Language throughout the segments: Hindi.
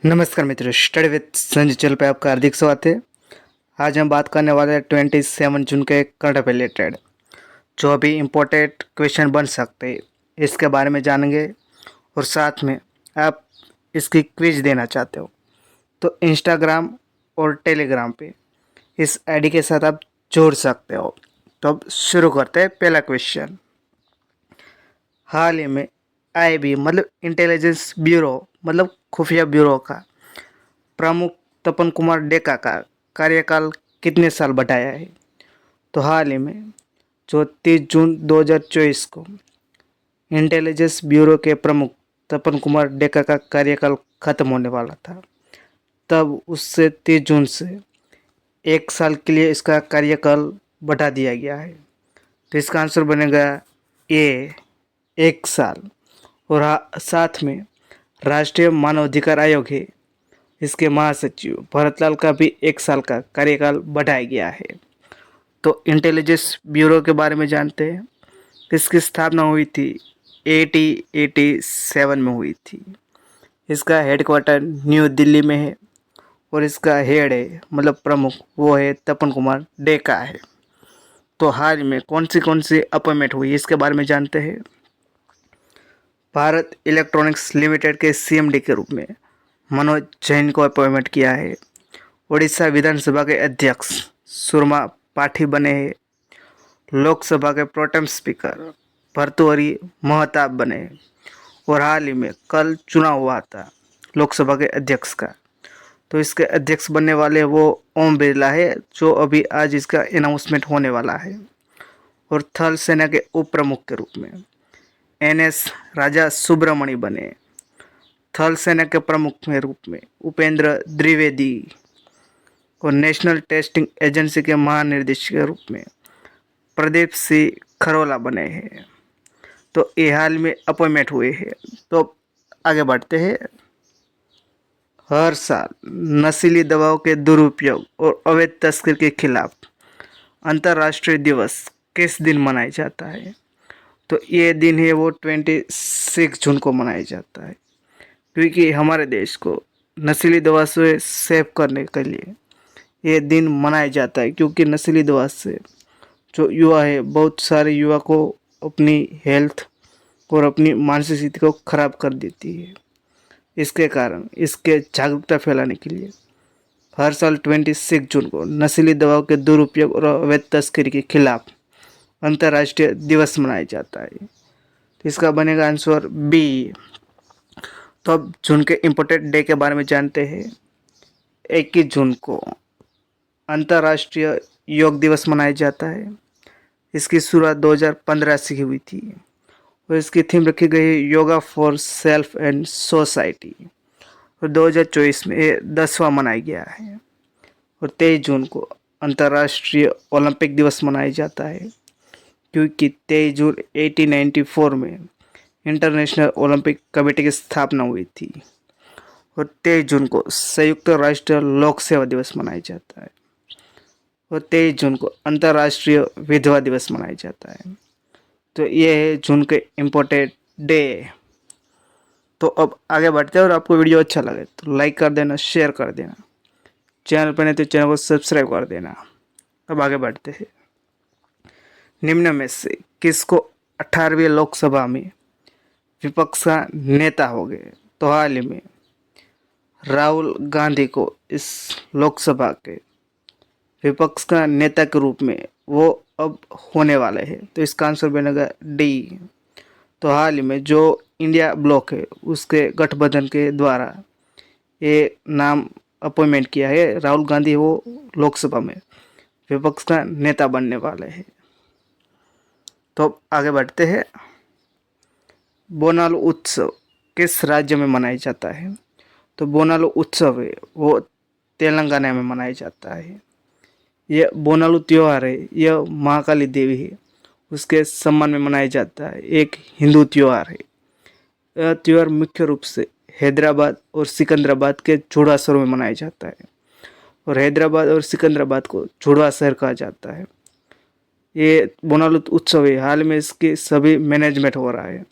नमस्कार मित्रों, स्टडी विद संजय चैनल पे आपका हार्दिक स्वागत है। आज हम बात करने वाले हैं 27 जून के करंट अफेयर रिलेटेड जो अभी इम्पोर्टेंट क्वेश्चन बन सकते हैं, इसके बारे में जानेंगे। और साथ में आप इसकी क्विज देना चाहते हो तो इंस्टाग्राम और टेलीग्राम पे इस आईडी के साथ आप जोड़ सकते हो। तो अब शुरू करते हैं। पहला क्वेश्चन, हाल ही में आईबी मतलब इंटेलिजेंस ब्यूरो मतलब खुफिया ब्यूरो का प्रमुख तपन कुमार डेका का कार्यकाल कितने साल बढ़ाया है? तो हाल ही में जो 30 जून 2024 को इंटेलिजेंस ब्यूरो के प्रमुख तपन कुमार डेका का कार्यकाल खत्म होने वाला था, तब उससे 30 जून से 1 साल के लिए इसका कार्यकाल बढ़ा दिया गया है। तो इसका आंसर बनेगा ए, 1 साल। और साथ में राष्ट्रीय मानवाधिकार आयोग है, इसके महासचिव भरतलाल का भी 1 साल का कार्यकाल बढ़ाया गया है। तो इंटेलिजेंस ब्यूरो के बारे में जानते हैं। इसकी स्थापना हुई थी 1887 में हुई थी। इसका हेडक्वार्टर न्यू दिल्ली में है और इसका हेड है मतलब प्रमुख वो है तपन कुमार डेका है। तो हाल में कौन सी अपॉइंटमेंट हुई इसके बारे में जानते हैं। भारत इलेक्ट्रॉनिक्स लिमिटेड के सीएमडी के रूप में मनोज जैन को अपॉइंटमेंट किया है। उड़ीसा विधानसभा के अध्यक्ष सुरमा पाठी बने हैं। लोकसभा के प्रोटेम स्पीकर भर्तृहरि महताब बने हैं। और हाल ही में कल चुनाव हुआ था लोकसभा के अध्यक्ष का, तो इसके अध्यक्ष बनने वाले वो ओम बिरला है, जो अभी आज इसका अनाउंसमेंट होने वाला है। और थल सेना के उप प्रमुख के रूप में एनएस राजा सुब्रमणि बने। थल सेना के प्रमुख के रूप में उपेंद्र द्विवेदी और नेशनल टेस्टिंग एजेंसी के महानिर्देशक के रूप में प्रदीप सिंह खरोला बने हैं। तो ये हाल में अपॉइंटमेंट हुए हैं। तो आगे बढ़ते हैं। हर साल नशीली दवाओं के दुरुपयोग और अवैध तस्करी के खिलाफ अंतर्राष्ट्रीय दिवस किस दिन मनाया जाता है? तो ये दिन है वो 26 जून को मनाया जाता है, क्योंकि हमारे देश को नशीली दवा से सेव करने के लिए ये दिन मनाया जाता है। क्योंकि नशीली दवा से जो युवा है, बहुत सारे युवा को अपनी हेल्थ और अपनी मानसिक स्थिति को खराब कर देती है। इसके कारण इसके जागरूकता फैलाने के लिए हर साल 26 जून को नशीली दवाओं के दुरुपयोग और अवैध तस्करी के खिलाफ अंतर्राष्ट्रीय दिवस मनाया जाता है। तो इसका बनेगा आंसर बी। तो अब जून के इम्पोर्टेंट डे के बारे में जानते हैं। 21 जून को अंतर्राष्ट्रीय योग दिवस मनाया जाता है। इसकी शुरुआत 2015 से हुई थी और इसकी थीम रखी गई है yoga for self and society. और 2024 में ये 10वां मनाया गया है। और 23 जून को अंतर्राष्ट्रीय ओलंपिक दिवस मनाया जाता है, क्योंकि 23 जून 1894 में इंटरनेशनल ओलंपिक कमेटी की स्थापना हुई थी। और 23 जून को संयुक्त राष्ट्र लोक सेवा दिवस मनाया जाता है। और 23 जून को अंतर्राष्ट्रीय विधवा दिवस मनाया जाता है। तो ये है जून के इम्पोर्टेंट डे। तो अब आगे बढ़ते हैं। और आपको वीडियो अच्छा लगे तो लाइक कर देना, शेयर कर देना, चैनल पर नहीं तो चैनल को सब्सक्राइब कर देना। अब आगे बढ़ते हैं। निम्न में से किसको 18वीं लोकसभा में विपक्ष का नेता हो गए? तो हाल ही में राहुल गांधी को इस लोकसभा के विपक्ष का नेता के रूप में वो अब होने वाले हैं। तो इसका आंसर बनेगा डी। तो हाल ही में जो इंडिया ब्लॉक है उसके गठबंधन के द्वारा ये नाम अपॉइंटमेंट किया है, राहुल गांधी वो लोकसभा में विपक्ष का नेता बनने वाले हैं। तो आगे बढ़ते हैं। बोनालू उत्सव किस राज्य में मनाया जाता है? तो बोनालू उत्सव है वो तेलंगाना में मनाया जाता है। यह बोनालू त्यौहार है, यह महाकाली देवी है उसके सम्मान में मनाया जाता है। एक हिंदू त्यौहार है। यह त्यौहार मुख्य रूप से हैदराबाद और सिकंदराबाद के जुड़वा शहरों में मनाया जाता है। और हैदराबाद और सिकंदराबाद को जुड़वा शहर कहा जाता है। ये बोनालू उत्सव है, हाल में इसकी सभी मैनेजमेंट हो रहा है।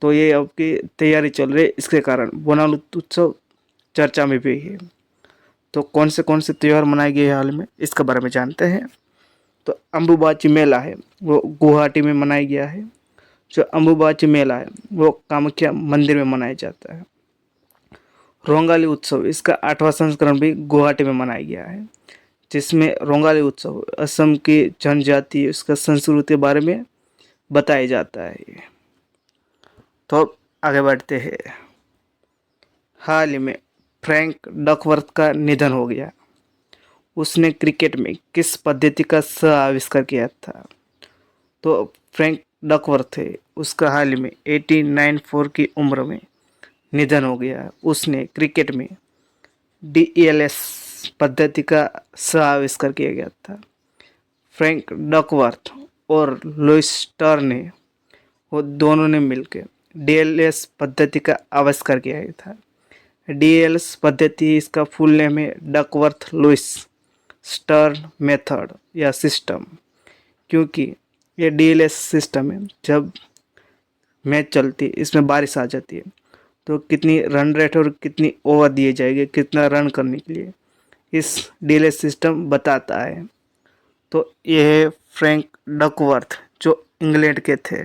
तो ये अब की तैयारी चल रही है, इसके कारण बोनालू उत्सव चर्चा में भी है। तो कौन से त्यौहार मनाए गए हाल में, इसके बारे में जानते हैं। तो अम्बुबाची मेला है वो गुवाहाटी में मनाया गया है। जो अम्बुबाची मेला है वो कामाख्या मंदिर में मनाया जाता है। रोंगाली उत्सव, इसका 8वां संस्करण भी गुवाहाटी में मनाया गया है, जिसमें रोंगाली उत्सव असम की जनजाति उसका संस्कृति के बारे में बताया जाता है। तो अब आगे बढ़ते हैं। हाल ही में फ्रैंक डकवर्थ का निधन हो गया। उसने क्रिकेट में किस पद्धति का सह आविष्कार किया था? तो फ्रैंक डकवर्थ है, उसका हाल ही में 89 की उम्र में निधन हो गया। उसने क्रिकेट में DELS पद्धति का सह आविष्कार किया गया था। फ्रैंक डकवर्थ और लुइस टर्न ने वो दोनों ने मिलकर DLS पद्धति का आविष्कार किया था। DLS पद्धति इसका फुल नेम है डकवर्थ लुइस स्टर्न मेथड या सिस्टम, क्योंकि ये DLS सिस्टम है। जब मैच चलती है इसमें बारिश आ जाती है तो कितनी रन रेट और कितनी ओवर दिए जाएंगे, कितना रन करने के लिए, इस DLS सिस्टम बताता है। तो ये है फ्रैंक डकवर्थ जो इंग्लैंड के थे।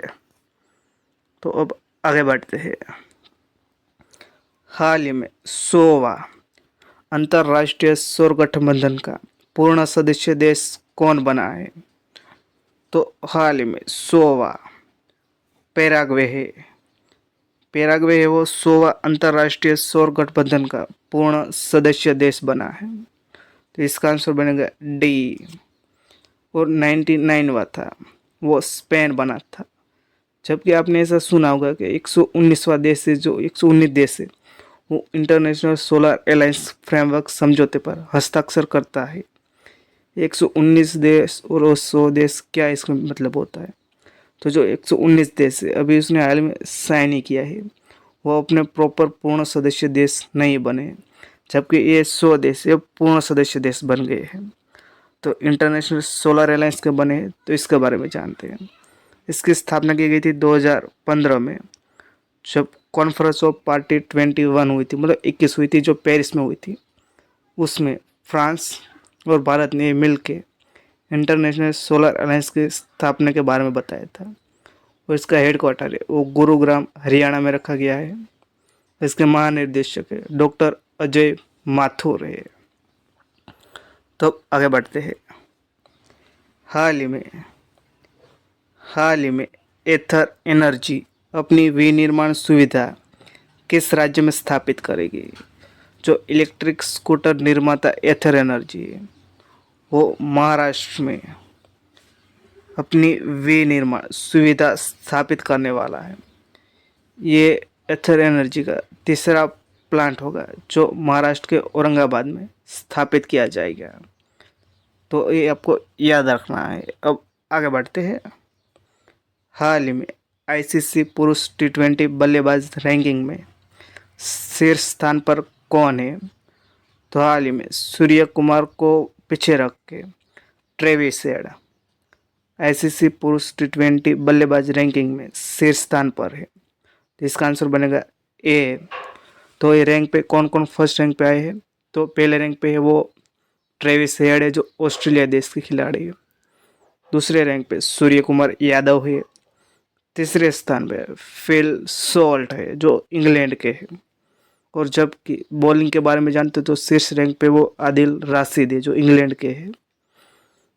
तो अब आगे बढ़ते हैं। हाल ही में 100वां अंतर्राष्ट्रीय सौर गठबंधन का पूर्ण सदस्य देश कौन बना है? तो हाल ही में 100वां पैराग्वे है। पैराग्वे है वो 100वां अंतर्राष्ट्रीय सौर गठबंधन का पूर्ण सदस्य देश बना है। तो इसका आंसर बनेगा डी। और 99वां था वो स्पेन बना था। जबकि आपने ऐसा सुना होगा कि 119वां देश है, जो 119 देश है वो इंटरनेशनल सोलर अलायंस फ्रेमवर्क समझौते पर हस्ताक्षर करता है। 119 देश और 100 देश, क्या इसका मतलब होता है? तो जो 119 देश है अभी उसने हाल में साइन ही किया है, वो अपने प्रॉपर पूर्ण सदस्य देश नहीं बने, जबकि ये 100 देश ये पूर्ण सदस्य देश बन गए हैं। तो इंटरनेशनल सोलर अलायंस के बने हैं, तो इसके बारे में जानते हैं। इसकी स्थापना की गई थी 2015 में, जब कॉन्फ्रेंस ऑफ पार्टी 21 हुई थी, मतलब 21 हुई थी, जो पेरिस में हुई थी। उसमें फ्रांस और भारत ने मिल के इंटरनेशनल सोलर अलायंस की स्थापना के बारे में बताया था। और इसका हेडक्वार्टर है वो गुरुग्राम हरियाणा में रखा गया है। इसके महानिर्देशक है डॉक्टर अजय माथुर है। तो आगे बढ़ते हैं। हाल ही में एथर एनर्जी अपनी विनिर्माण सुविधा किस राज्य में स्थापित करेगी? जो इलेक्ट्रिक स्कूटर निर्माता एथर एनर्जी है वो महाराष्ट्र में अपनी विनिर्माण सुविधा स्थापित करने वाला है। ये एथर एनर्जी का तीसरा प्लांट होगा जो महाराष्ट्र के औरंगाबाद में स्थापित किया जाएगा। तो ये आपको याद रखना है। अब आगे बढ़ते हैं। हाल ही में ICC पुरुष T20 बल्लेबाज रैंकिंग में शीर्ष स्थान पर कौन है? तो हाल ही में सूर्य कुमार को पीछे रख के ट्रेविस हेड ICC पुरुष T20 बल्लेबाज रैंकिंग में शीर्ष स्थान पर है। तो इसका आंसर बनेगा ए। तो ये रैंक पे कौन कौन फर्स्ट रैंक पे आए हैं? तो पहले रैंक पे है वो ट्रेविस हेड है जो ऑस्ट्रेलिया देश के खिलाड़ी है। दूसरे रैंक पे सूर्य कुमार यादव है। तीसरे स्थान पे फिल सॉल्ट है जो इंग्लैंड के हैं। और जबकि बॉलिंग के बारे में जानते हो तो शीर्ष रैंक पे वो आदिल राशिद है जो इंग्लैंड के हैं।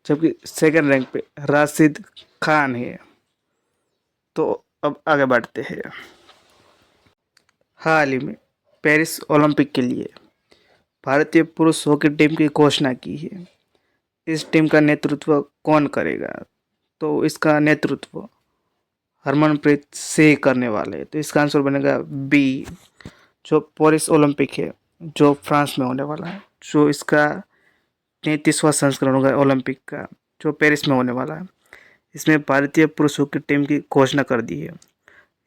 जबकि सेकंड रैंक पे राशिद खान है। तो अब आगे बढ़ते हैं। हाल ही में पेरिस ओलंपिक के लिए भारतीय पुरुष हॉकी टीम की घोषणा की है। इस टीम का नेतृत्व कौन करेगा? तो इसका नेतृत्व हरमनप्रीत सिंह करने वाले हैं। तो इसका आंसर बनेगा बी। जो पेरिस ओलंपिक है जो फ्रांस में होने वाला है, जो इसका 33वां संस्करण होगा ओलंपिक का, जो पेरिस में होने वाला है, इसमें भारतीय पुरुष हॉकी टीम की घोषणा कर दी है।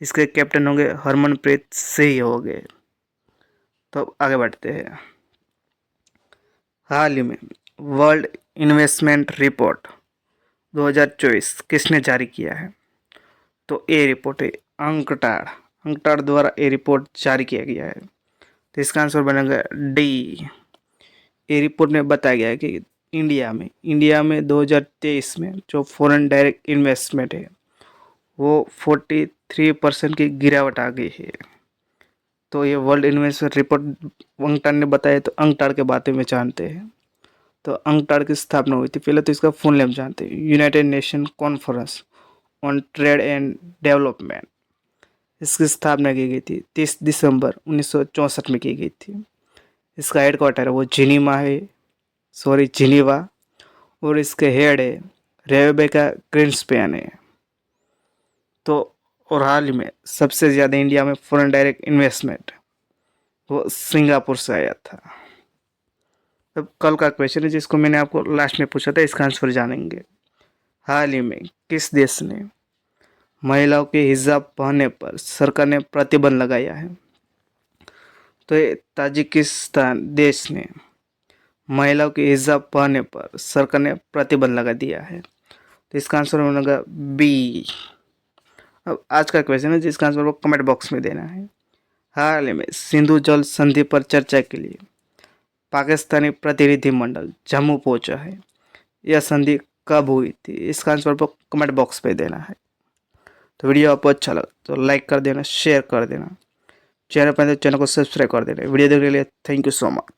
इसके कैप्टन होंगे हरमनप्रीत सिंह हो गए। तो आगे बढ़ते हैं। हाल ही में वर्ल्ड इन्वेस्टमेंट रिपोर्ट 2024 किसने जारी किया है? तो ये रिपोर्ट है अंकटाड द्वारा ये रिपोर्ट जारी किया गया है। तो इसका आंसर बनेगा डी। ये रिपोर्ट में बताया गया है कि इंडिया में 2023 में जो फॉरेन डायरेक्ट इन्वेस्टमेंट है वो 43% की गिरावट आ गई है। तो ये वर्ल्ड इन्वेस्टमेंट रिपोर्ट अंगटाड ने बताया। तो अंगटाड के बारे में जानते हैं। तो अंगटाड की स्थापना हुई थी, पहले तो इसका फुल नेम जानते हैं, United nation conference on trade and development. इसकी स्थापना की गई थी 30 दिसंबर 1964 में की गई थी। इसका हेडक्वार्टर है वो जिनीवा, और इसके हेड है रेबेका ग्रीन्सपैन है। तो और हाल ही में सबसे ज़्यादा इंडिया में फॉरेन डायरेक्ट इन्वेस्टमेंट वो सिंगापुर से आया था। अब कल का क्वेश्चन है जिसको मैंने आपको लास्ट में पूछा था, इसका आंसर जानेंगे। हाल ही में किस देश ने महिलाओं के हिजाब पहनने पर सरकार ने प्रतिबंध लगाया है? तो ये ताजिकिस्तान देश ने महिलाओं के हिजाब पहनने पर सरकार ने प्रतिबंध लगा दिया है। तो इसका आंसर होगा बी। अब आज का क्वेश्चन है जिसका आंसर वो कमेंट बॉक्स में देना है। हाल ही में सिंधु जल संधि पर चर्चा के लिए पाकिस्तानी प्रतिनिधिमंडल जम्मू पहुंचा है। यह संधि कब हुई थी? इसका आंसर आपको कमेंट बॉक्स पे देना है। तो वीडियो आपको अच्छा लगा तो लाइक कर देना, शेयर कर देना, चैनल पर तो चैनल को सब्सक्राइब कर देना। वीडियो देखने के लिए थैंक यू सो मच।